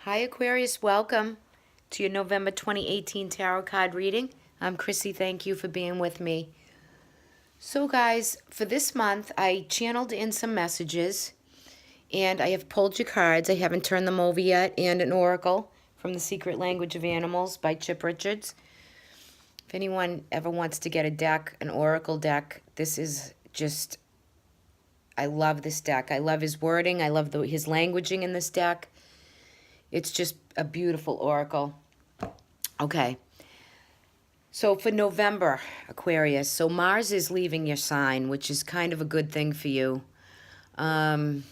Hi Aquarius, welcome to your November 2018 tarot card reading. I'm Chrissy, thank you for being with me. So guys, for this month I channeled in some messages and I have pulled your cards. I haven't turned them over yet, and an oracle from The Secret Language of Animals by Chip Richards. If anyone ever wants to get a deck, an oracle deck, this is just, I love this deck. I love his wording. I love his languaging in this deck. It's just a beautiful oracle. Okay. So for November, Aquarius, so Mars is leaving your sign, which is kind of a good thing for you. And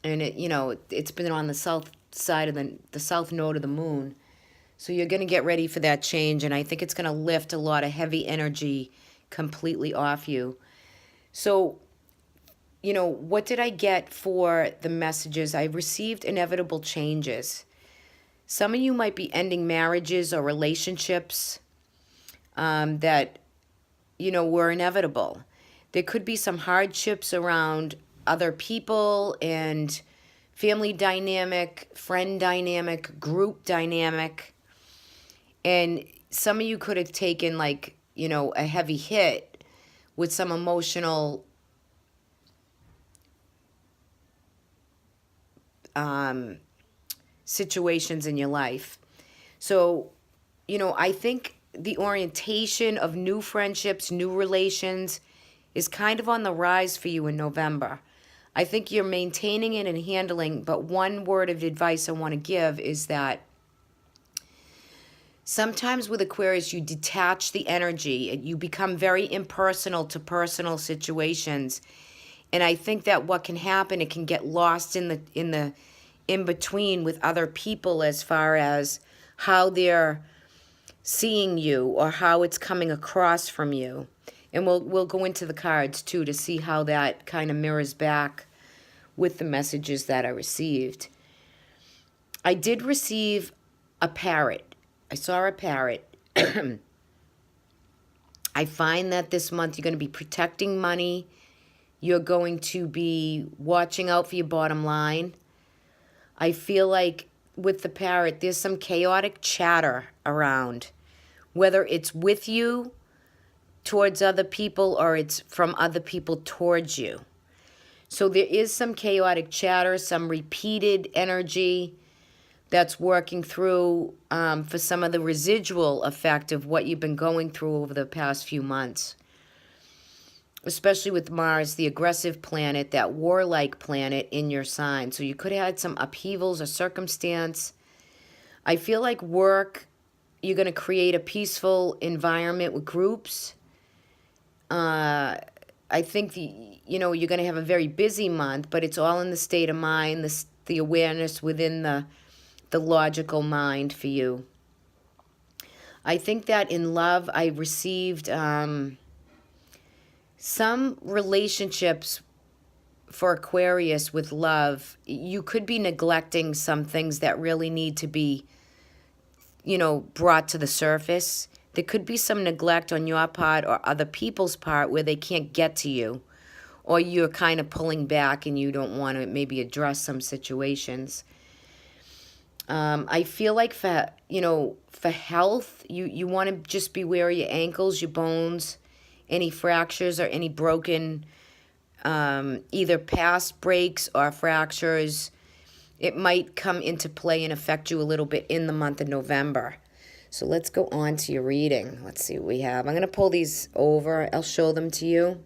it's been on the south side of the south node of the moon. So you're going to get ready for that change, and I think it's going to lift a lot of heavy energy completely off you. So what did I get for the messages? I received inevitable changes. Some of you might be ending marriages or relationships that, were inevitable. There could be some hardships around other people and family dynamic, friend dynamic, group dynamic. And some of you could have taken a heavy hit with some emotional situations in your life. So, I think the orientation of new friendships, new relations is kind of on the rise for you in November. I think you're maintaining it and handling, but one word of advice I want to give is that sometimes with Aquarius, you detach the energy. You become very impersonal to personal situations. And I think that what can happen, it can get lost in the in between with other people as far as how they're seeing you or how it's coming across from you. And we'll go into the cards too to see how that kind of mirrors back with the messages that I received. I did receive a parrot. I saw a parrot. I find that this month you're going to be protecting money. You're going to be watching out for your bottom line. I feel like with the parrot, there's some chaotic chatter around, whether it's with you towards other people or it's from other people towards you. So there is some chaotic chatter, some repeated energy that's working through for some of the residual effect of what you've been going through over the past few months. Especially with Mars, the aggressive planet, that warlike planet in your sign. So you could have had some upheavals or circumstance. I feel like work, you're going to create a peaceful environment with groups. I think you're going to have a very busy month, but it's all in the state of mind, the awareness within the logical mind for you. I think that in love, I received some relationships for Aquarius with love. You could be neglecting some things that really need to be, brought to the surface. There could be some neglect on your part or other people's part where they can't get to you, or you're kind of pulling back and you don't want to maybe address some situations. I feel like for health, you want to just beware of your ankles, your bones, any fractures or any broken, either past breaks or fractures. It might come into play and affect you a little bit in the month of November. So let's go on to your reading. Let's see what we have. I'm going to pull these over. I'll show them to you.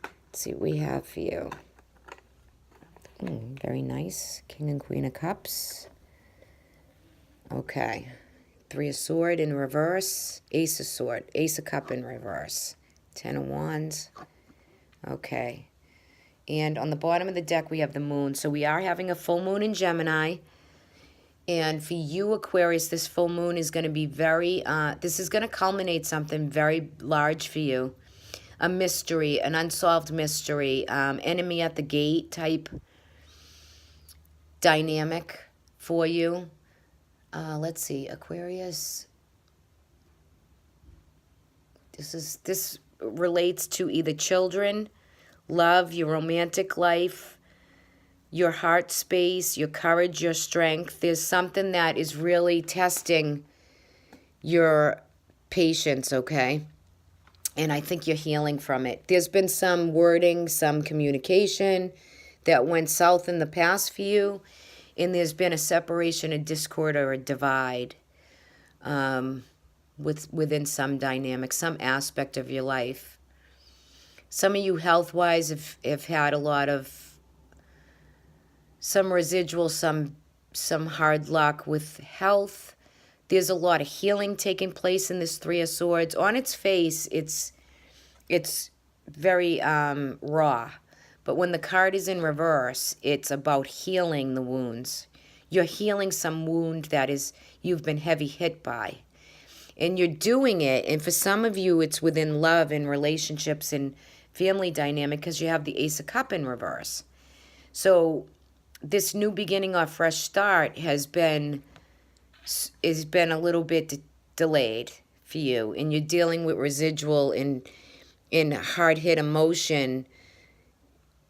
Let's see what we have for you. Very nice. King and Queen of Cups. Okay. Three of Sword in reverse. Ace of Sword. Ace of Cup in reverse. 10 of Wands. Okay. And on the bottom of the deck, we have the moon. So we are having a full moon in Gemini. And for you, Aquarius, this full moon is going to be this is going to culminate something very large for you. A mystery, an unsolved mystery, enemy at the gate type dynamic for you. Let's see, Aquarius. This relates to either children, love, your romantic life, your heart space, your courage, your strength. There's something that is really testing your patience, okay? And I think you're healing from it. There's been some wording, some communication that went south in the past for you, and there's been a separation, a discord, or a divide within some dynamic, some aspect of your life. Some of you health-wise have had a lot of some residual, some hard luck with health. There's a lot of healing taking place in this Three of Swords. On its face, it's very raw. But when the card is in reverse, it's about healing the wounds. You're healing some wound that you've been heavy hit by. And you're doing it, and for some of you, it's within love and relationships and family dynamic because you have the Ace of Cups in reverse. So this new beginning or fresh start has been a little bit delayed for you, and you're dealing with residual and hard-hit emotion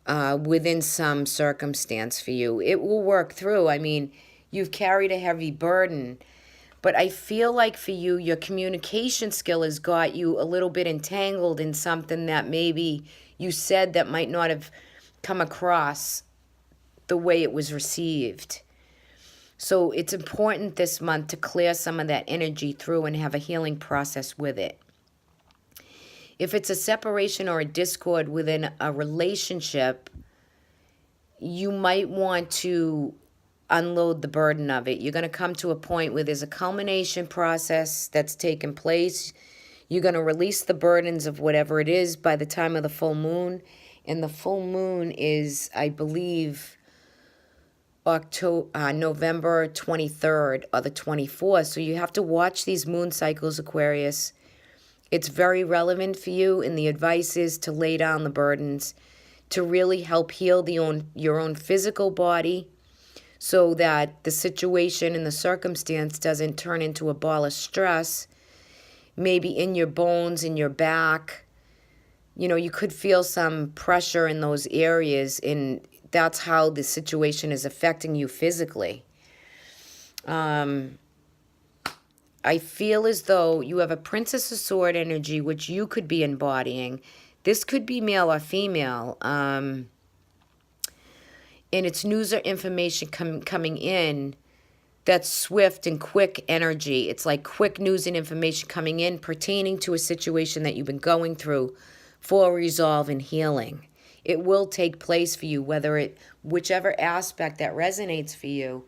within some circumstance for you. It will work through. I mean, you've carried a heavy burden, but I feel like for you, your communication skill has got you a little bit entangled in something that maybe you said that might not have come across the way it was received. So it's important this month to clear some of that energy through and have a healing process with it. If it's a separation or a discord within a relationship, you might want to unload the burden of it. You're going to come to a point where there's a culmination process that's taken place. You're going to release the burdens of whatever it is by the time of the full moon. And the full moon is, I believe, November 23rd or the 24th. So you have to watch these moon cycles, Aquarius. It's very relevant for you, and the advice is to lay down the burdens to really help heal your own physical body so that the situation and the circumstance doesn't turn into a ball of stress, maybe in your bones, in your back. You know, you could feel some pressure in those areas, and that's how the situation is affecting you physically. I feel as though you have a Princess of Sword energy, which you could be embodying. This could be male or female. And it's news or information coming in that's swift and quick energy. It's like quick news and information coming in pertaining to a situation that you've been going through for resolve and healing. It will take place for you, whichever aspect that resonates for you,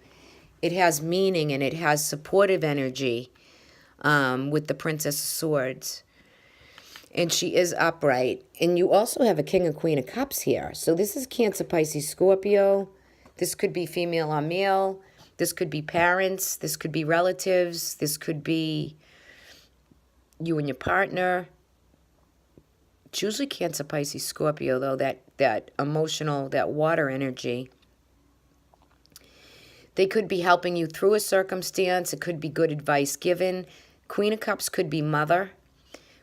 it has meaning and it has supportive energy with the Princess of Swords. And she is upright. And you also have a King and Queen of Cups here. So this is Cancer, Pisces, Scorpio. This could be female or male. This could be parents. This could be relatives. This could be you and your partner. It's usually Cancer, Pisces, Scorpio, though, that emotional, that water energy. They could be helping you through a circumstance. It could be good advice given. Queen of Cups could be mother.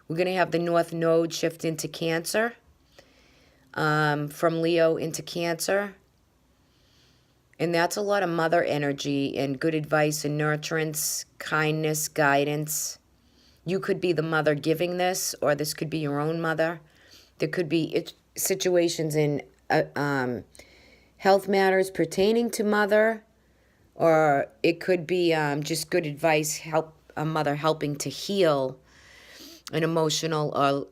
We're going to have the North Node shift into Cancer, from Leo into Cancer. And that's a lot of mother energy and good advice and nurturance, kindness, guidance. You could be the mother giving this, or this could be your own mother. There could be situations in health matters pertaining to mother, or it could be just good advice, a mother helping to heal an emotional or,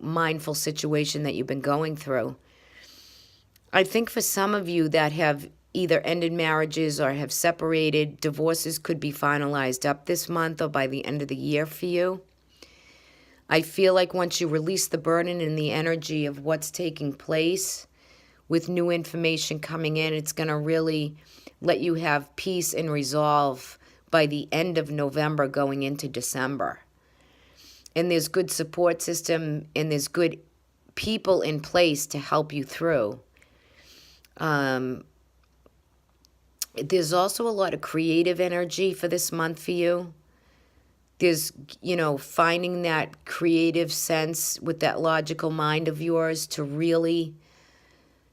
mindful situation that you've been going through. I think for some of you that have either ended marriages or have separated, divorces could be finalized up this month or by the end of the year for you. I feel like once you release the burden and the energy of what's taking place with new information coming in, it's going to really let you have peace and resolve by the end of November going into December. And there's good support system and there's good people in place to help you through. There's also a lot of creative energy for this month for you. There's, finding that creative sense with that logical mind of yours to really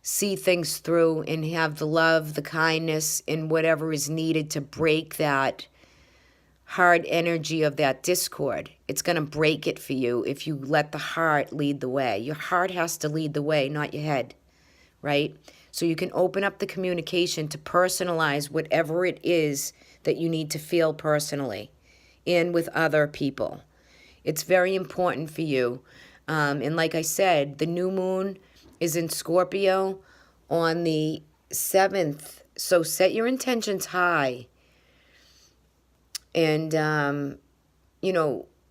see things through and have the love, the kindness, and whatever is needed to break that hard energy of that discord. It's going to break it for you if you let the heart lead the way. Your heart has to lead the way, not your head, right? So you can open up the communication to personalize whatever it is that you need to feel personally and with other people. It's very important for you. And like I said, the new moon is in Scorpio on the 7th. So set your intentions high. And,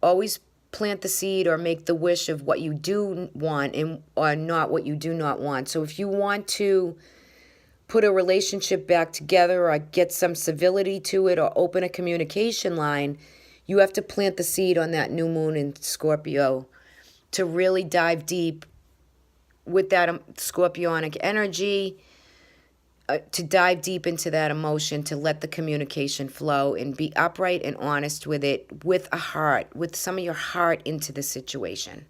always plant the seed or make the wish of what you do want and or not what you do not want. So if you want to put a relationship back together or get some civility to it or open a communication line, you have to plant the seed on that new moon in Scorpio to really dive deep with that scorpionic energy, to dive deep into that emotion, to let the communication flow and be upright and honest with it, with a heart, with some of your heart into the situation,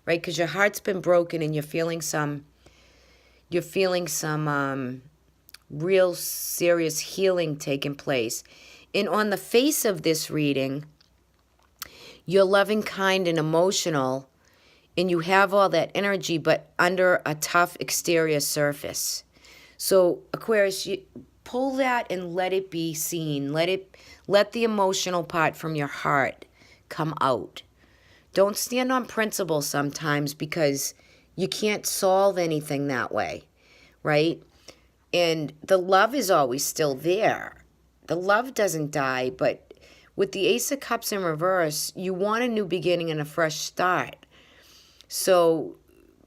right? Because your heart's been broken and you're feeling some real serious healing taking place. And on the face of this reading, you're loving, kind, and emotional, and you have all that energy, but under a tough exterior surface. So Aquarius, you pull that and let it be seen. Let the emotional part from your heart come out. Don't stand on principle sometimes because you can't solve anything that way, right? And the love is always still there. The love doesn't die, but with the Ace of Cups in reverse, you want a new beginning and a fresh start. So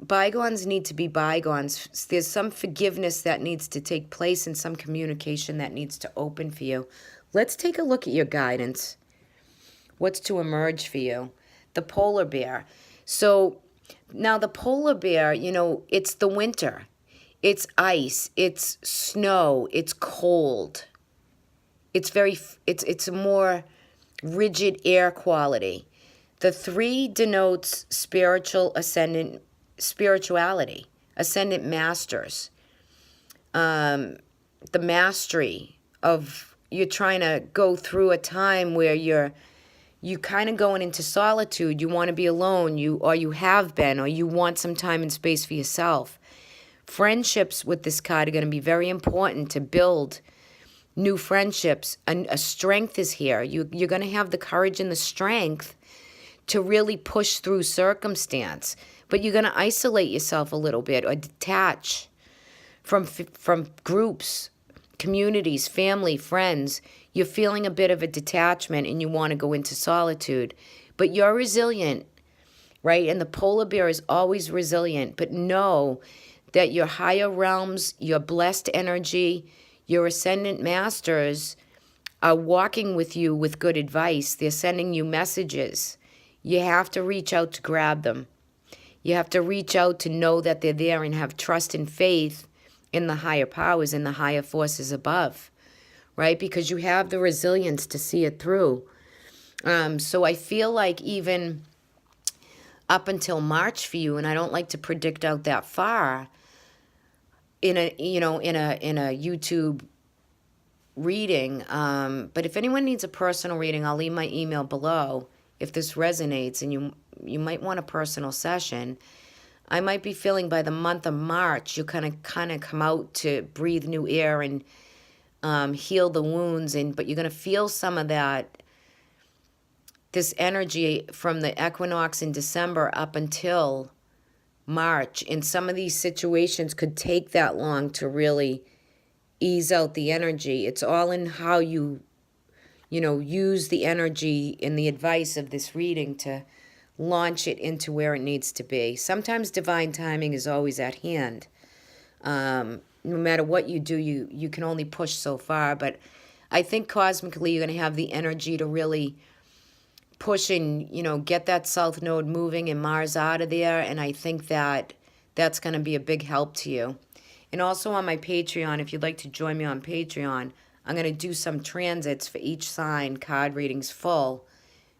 bygones need to be bygones. There's some forgiveness that needs to take place and some communication that needs to open for you. Let's take a look at your guidance. What's to emerge for you? The polar bear. So now the polar bear, it's the winter. It's ice. It's snow. It's cold. It's a more rigid air quality. The 3 denotes spirituality, ascendant masters, the mastery of you're trying to go through a time where you kind of going into solitude. You want to be alone, you have been, or you want some time and space for yourself. Friendships with this card are going to be very important to build new friendships. A strength is here. You're going to have the courage and the strength to really push through circumstance, but you're going to isolate yourself a little bit or detach from groups, communities, family, friends. You're feeling a bit of a detachment and you want to go into solitude, but you're resilient, right? And the polar bear is always resilient, but know that your higher realms, your blessed energy, your ascendant masters are walking with you with good advice. They're sending you messages. You have to reach out to grab them. You have to reach out to know that they're there and have trust and faith in the higher powers and the higher forces above, right? Because you have the resilience to see it through. So I feel like even up until March for you, and I don't like to predict out that far in a YouTube reading. But if anyone needs a personal reading, I'll leave my email below. If this resonates and you might want a personal session, I might be feeling by the month of March, you'll kind of come out to breathe new air and heal the wounds. But you're going to feel some of this energy from the equinox in December up until March. And some of these situations could take that long to really ease out the energy. It's all in how you use the energy and the advice of this reading to launch it into where it needs to be. Sometimes divine timing is always at hand. No matter what you do, you can only push so far. But I think cosmically you're going to have the energy to really push and, get that south node moving and Mars out of there. And I think that's going to be a big help to you. And also on my Patreon, if you'd like to join me on Patreon, I'm going to do some transits for each sign, card readings full,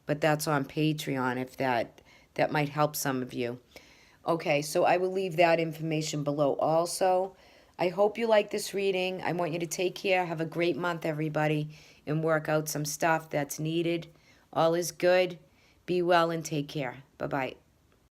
but that's on Patreon if that might help some of you. Okay, so I will leave that information below also. I hope you like this reading. I want you to take care. Have a great month, everybody, and work out some stuff that's needed. All is good. Be well and take care. Bye-bye.